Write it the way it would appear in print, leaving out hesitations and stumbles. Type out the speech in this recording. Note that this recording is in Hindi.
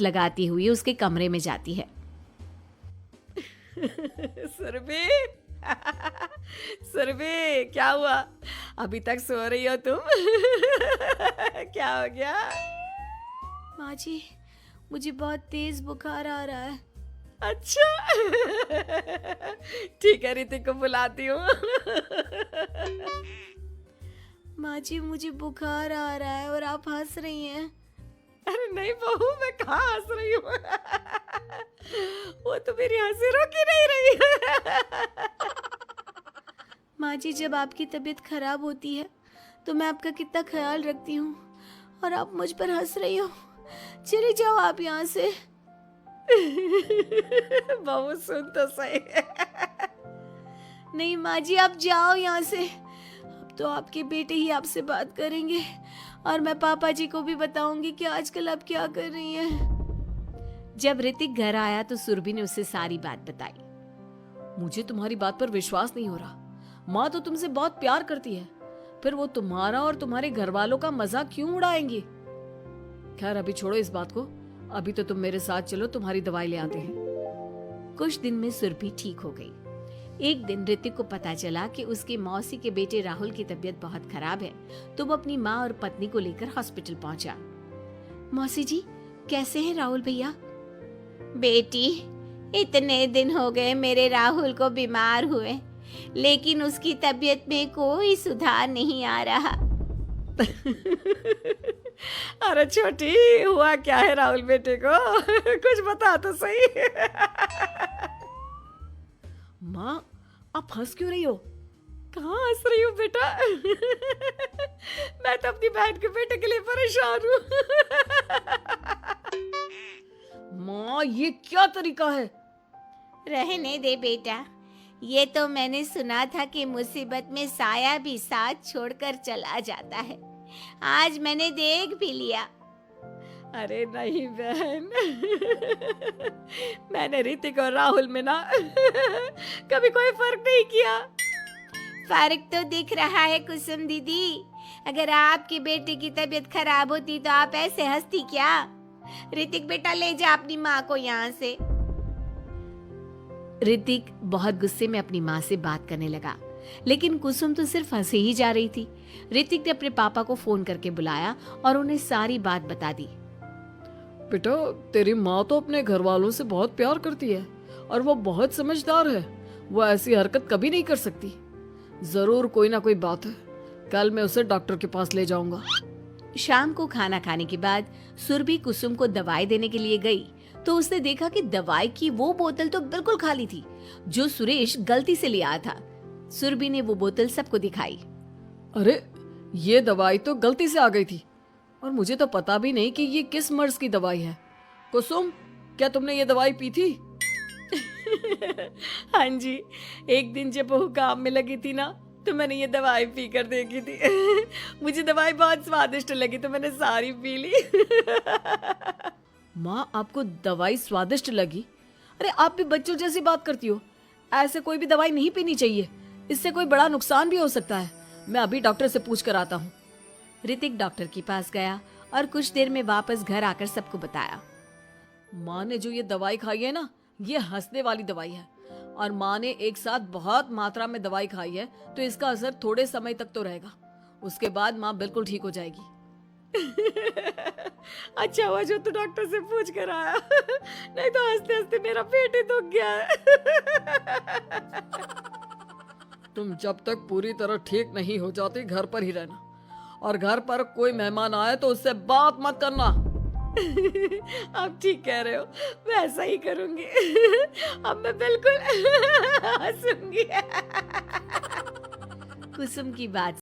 लगाती हुई उसके कमरे में जाती है। सुरभि सुरभि, क्या हुआ? अभी तक सो रही हो तुम? क्या हो गया? माँ जी, मुझे बहुत तेज बुखार आ रहा है। अच्छा। ठीक है, ऋतिक को बुलाती हूँ। माँ जी, मुझे बुखार आ रहा है और आप हंस रही हैं। अरे नहीं बहू, मैं कहाँ हंस रही हूँ। वो तो मेरी हंसी रोक ही नहीं रही है। माँ जी, जब आपकी तबीयत खराब होती है तो मैं आपका कितना ख्याल रखती हूँ और आप मुझ पर हंस रही हो। चली जाओ आप यहाँ से। बहू सुन तो सही। नहीं माँ जी, आप जाओ यहाँ से। अब तो आपके बेटे ही आपसे बात करेंगे और मैं पापा जी को भी बताऊंगी कि आजकल आप क्या कर रही हैं। जब ऋतिक घर आया तो सुरभि ने उसे सारी बात बताई। मुझे तुम्हारी बात पर विश्वास नहीं हो रहा। माँ तो तुमसे बहुत प्यार करती है, फिर वो तुम्हारा और तुम्हारे घर वालों का मजाक क्यों उड़ाएंगी? खैर अभी छोड़ो इस बात को, अभी तो तुम मेरे साथ चलो, तुम्हारी दवाई ले आते हैं। कुछ दिन में सुरभि ठीक हो गई। एक दिन ऋतिक को पता चला कि उसकी मौसी के बेटे राहुल की तबीयत बहुत खराब है, तो वो अपनी माँ और पत्नी को लेकर हॉस्पिटल पहुंचा। मौसी जी, कैसे हैं राहुल भैया? बेटी, इतने दिन हो गए मेरे राहुल को बीमार हुए, लेकिन उसकी तबीयत में कोई सुधार नहीं आ रहा। अरे छोटी, हुआ क्या है राहुल बेटे को? कुछ बता तो सही। माँ, आप हंस क्यों रही हो? कहाँ हंस रही हो बेटा? मैं तो अपनी बहन के बेटे के लिए परेशान हूँ। माँ, ये क्या तरीका है? रहने दे बेटा, ये तो मैंने सुना था कि मुसीबत में साया भी साथ छोड़कर चला जाता है। आज मैंने देख भी लिया। अरे नहीं बहन, मैंने ऋतिक और राहुल में ना कभी कोई फर्क नहीं किया। फर्क तो दिख रहा है कुसुम दीदी। अगर आपकी बेटे की तबीयत खराब होती तो आप ऐसे हंसती क्या? ऋतिक बेटा, ले जा अपनी माँ को यहाँ से। ऋतिक बहुत गुस्से में अपनी माँ से बात करने लगा, लेकिन कुसुम तो सिर्फ हंसे ही जा रही थी। ऋतिक ने अपने पापा को फोन करके बुलाया और उन्हें सारी बात बता दी। बेटा, तेरी माँ तो अपने घर वालों से बहुत प्यार करती है और वो बहुत समझदार है। वो ऐसी हरकत कभी नहीं कर सकती। जरूर कोई ना कोई बात है। कल मैं उसे डॉक्टर के पास ले जाऊंगा। शाम को खाना खाने के बाद सुरभि कुसुम को दवाई देने के लिए गई तो उसने देखा कि दवाई की वो बोतल तो बिल्कुल खाली थी जो सुरेश गलती से ले आया था। सुरभि ने वो बोतल सबको दिखाई। अरे, ये दवाई तो गलती से आ गई थी और मुझे तो पता भी नहीं कि ये किस मर्ज की दवाई है। कुसुम, क्या तुमने ये दवाई पी थी? हाँ जी, एक दिन जब बहू काम में लगी थी ना, तो मैंने ये दवाई पी कर देखी थी। मुझे दवाई बहुत स्वादिष्ट लगी तो मैंने सारी पी ली। माँ, आपको दवाई स्वादिष्ट लगी? अरे आप भी बच्चों जैसी बात करती हो। ऐसे कोई भी दवाई नहीं पीनी चाहिए, इससे कोई बड़ा नुकसान भी हो सकता है। मैं अभी डॉक्टर से पूछ कर आता हूँ। ऋतिक डॉक्टर के पास गया और कुछ देर में वापस घर आकर सबको बताया। माँ ने जो ये दवाई खाई है ना, ये हंसने वाली दवाई है और माँ ने एक साथ बहुत मात्रा में दवाई खाई है, तो इसका असर थोड़े समय तक तो रहेगा। उसके बाद माँ बिल्कुल ठीक हो जाएगी। अच्छा हुआ जो तू डॉक्टर से पूछ कर आया, नहीं तो हंसते हंसते मेरा पेट ही दुख गया है। तुम जब तक पूरी तरह ठीक नहीं हो जाती घर पर ही रहना, और घर पर कोई मेहमान आए तो उससे बात मत करना। आप ठीक कह रहे हो, मैं ऐसा ही करूंगी। अब मैं बिल्कुल हंसूंगी। कुसुम की बात